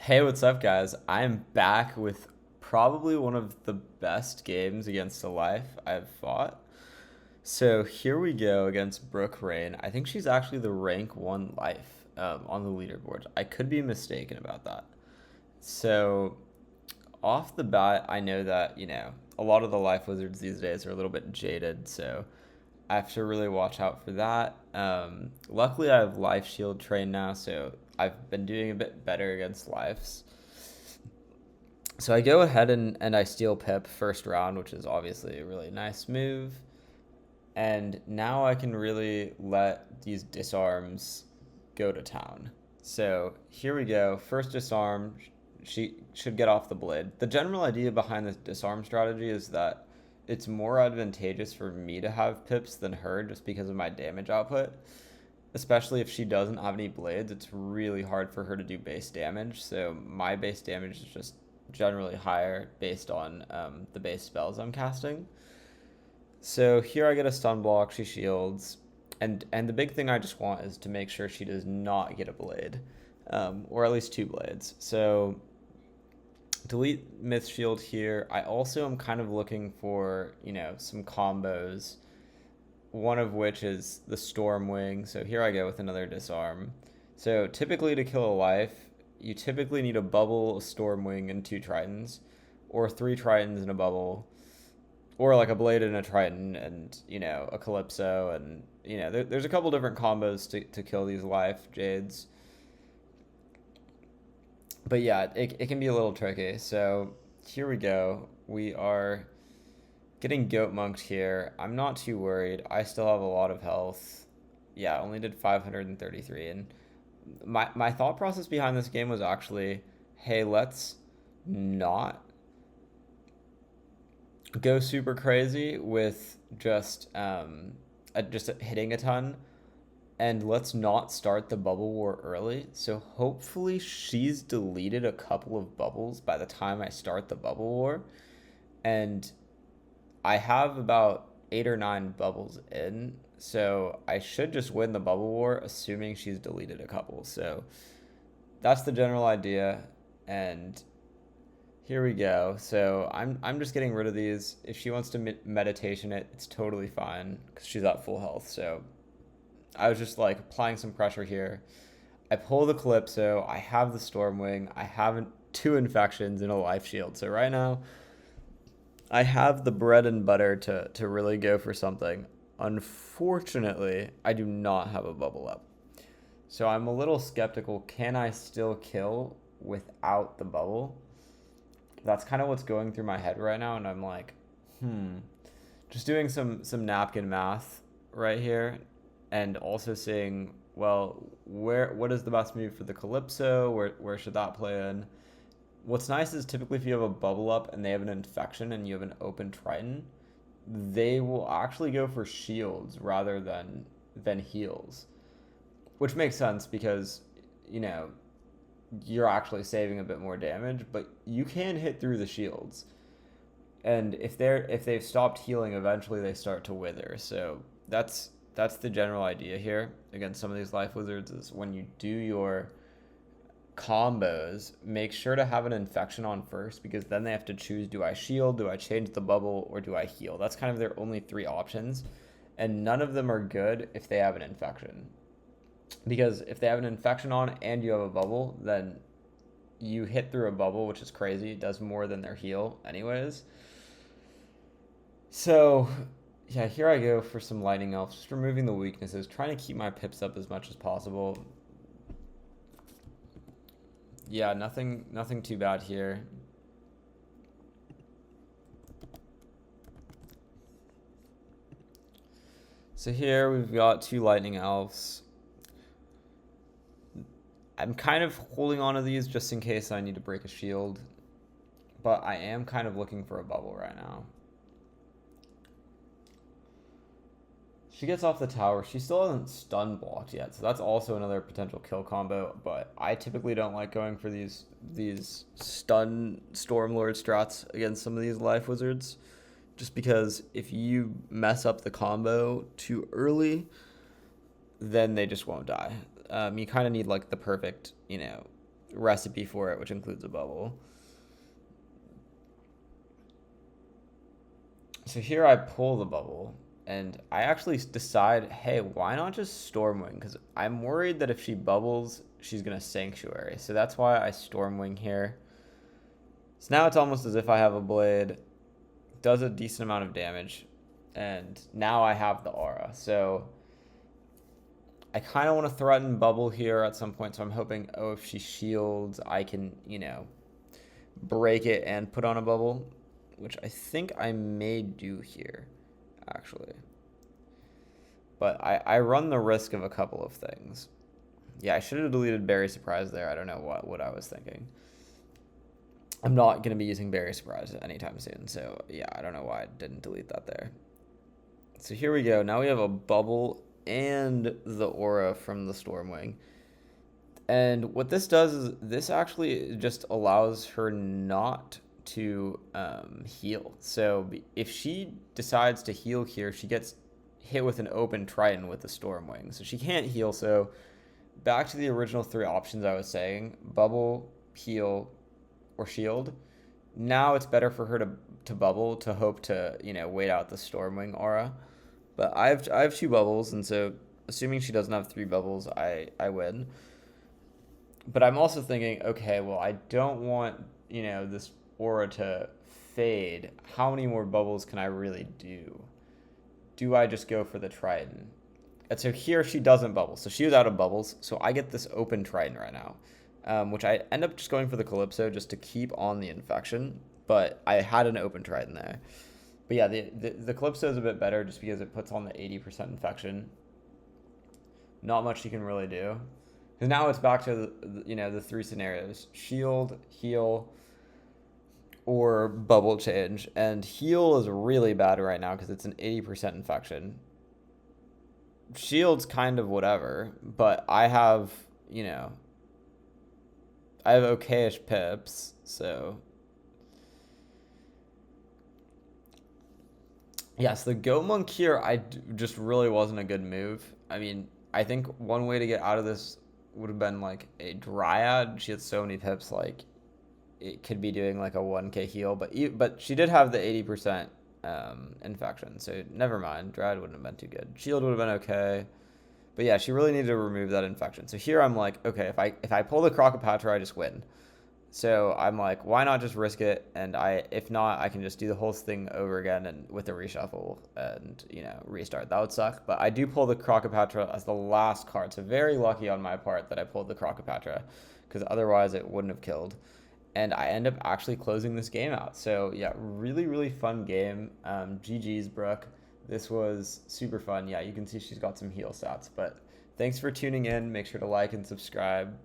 Hey, what's up, guys? I'm back with probably one of the best games against a life I've fought. So here we go against Brooke Rain. I think she's actually the rank one life on the leaderboard. I could be mistaken about that. So off the bat, I know that, a lot of the life wizards these days are a little bit jaded. So I have to really watch out for that. Luckily, I have Life Shield trained now, so I've been doing a bit better against lives. So I go ahead and I steal Pip first round, which is obviously a really nice move. And now I can really let these disarms go to town. So here we go. First disarm. She should get off the blade. The general idea behind this disarm strategy is that it's more advantageous for me to have pips than her just because of my damage output. Especially if she doesn't have any blades, it's really hard for her to do base damage. So my base damage is just generally higher based on the base spells I'm casting. So here I get a stun block, she shields, and the big thing I just want is to make sure she does not get a blade, or at least two blades. So delete Myth Shield here. I also am kind of looking for, some combos, one of which is the Storm Wing. So here I go with another disarm. So typically to kill a life, you typically need a bubble, a Storm Wing, and two Tritons, or three Tritons and a bubble, or like a blade and a Triton and, a Calypso. And, there's a couple different combos to kill these life Jades. But yeah, it can be a little tricky. So here we go. We are getting goat monked here. I'm not too worried. I still have a lot of health. Yeah, I only did 533. And my thought process behind this game was actually, hey, let's not go super crazy with just hitting a ton, and let's not start the bubble war early. So hopefully she's deleted a couple of bubbles by the time I start the bubble war, and I have about 8 or 9 bubbles in, so I should just win the bubble war, assuming she's deleted a couple. So that's the general idea, and here we go. So I'm just getting rid of these. If she wants to meditation it, it's totally fine because she's at full health. So I was just like applying some pressure here. I pull the Calypso. I have the Stormwing. I have two infections and a life shield. So right now, I have the bread and butter to really go for something. Unfortunately, I do not have a bubble up. So I'm a little skeptical. Can I still kill without the bubble? That's kind of what's going through my head right now, and I'm like, just doing some napkin math right here, and also seeing, well, what is the best move for the Calypso? Where should that play in? What's nice is typically if you have a bubble up and they have an infection and you have an open Triton, they will actually go for shields rather than heals, which makes sense because you know you're actually saving a bit more damage, but you can hit through the shields. And if they've stopped healing, eventually they start to wither. So that's the general idea here against some of these life wizards is when you do your combos, make sure to have an infection on first because then they have to choose, do I shield, do I change the bubble, or do I heal? That's kind of their only three options. And none of them are good if they have an infection. Because if they have an infection on and you have a bubble, then you hit through a bubble, which is crazy. It does more than their heal anyways. So yeah, here I go for some lightning elves, just removing the weaknesses, trying to keep my pips up as much as possible. Yeah, nothing too bad here. So here we've got two lightning elves. I'm kind of holding on to these just in case I need to break a shield, but I am kind of looking for a bubble right now. She gets off the tower. She still hasn't stun blocked yet, so that's also another potential kill combo, but I typically don't like going for these stun Stormlord strats against some of these life wizards, just because if you mess up the combo too early, then they just won't die. You kind of need like the perfect, recipe for it, which includes a bubble. So here I pull the bubble, and I actually decide, hey, why not just Stormwing? Because I'm worried that if she bubbles, she's going to Sanctuary. So that's why I Stormwing here. So now it's almost as if I have a blade. Does a decent amount of damage. And now I have the aura. So I kind of want to threaten bubble here at some point. So I'm hoping, oh, if she shields, I can, break it and put on a bubble, which I think I may do here, actually. But I run the risk of a couple of things. Yeah, I should have deleted Berry Surprise there. I don't know what I was thinking. I'm not going to be using Berry Surprise anytime soon. So, yeah, I don't know why I didn't delete that there. So here we go. Now we have a bubble and the aura from the Stormwing. And what this does is this actually just allows her not to heal. So if she decides to heal here, she gets hit with an open Triton with the Stormwing. So she can't heal. So back to the original 3 options I was saying, bubble, heal, or shield. Now it's better for her to bubble to hope to, wait out the Stormwing aura. But I have 2 bubbles, and so assuming she doesn't have 3 bubbles, I win. But I'm also thinking, okay, well, I don't want, this aura to fade. How many more bubbles can I really do? Do I just go for the Triton? And so here she doesn't bubble. So she was out of bubbles. So I get this open Triton right now, which I end up just going for the Calypso just to keep on the infection. But I had an open Triton there. But yeah, the Calypso is a bit better just because it puts on the 80% infection. Not much you can really do. Because now it's back to the 3 scenarios: shield, heal, or bubble change. And heal is really bad right now because it's an 80% infection. Shield's kind of whatever, but I have okayish pips, so yes, the Go Monk here just really wasn't a good move. I mean, I think one way to get out of this would have been like a Dryad. She had so many pips, like it could be doing like a 1k heal, but she did have the 80% infection, so never mind. Dryad wouldn't have been too good. Shield would have been okay, but yeah, she really needed to remove that infection. So here I'm like, okay, if I pull the Crocopatra, I just win. So I'm like, why not just risk it? And if not, I can just do the whole thing over again and with a reshuffle and restart. That would suck. But I do pull the Crocopatra as the last card. So very lucky on my part that I pulled the Crocopatra, because otherwise it wouldn't have killed. And I end up actually closing this game out. So yeah, really, really fun game. GG's, Brooke. This was super fun. Yeah, you can see she's got some heal stats. But thanks for tuning in. Make sure to like and subscribe.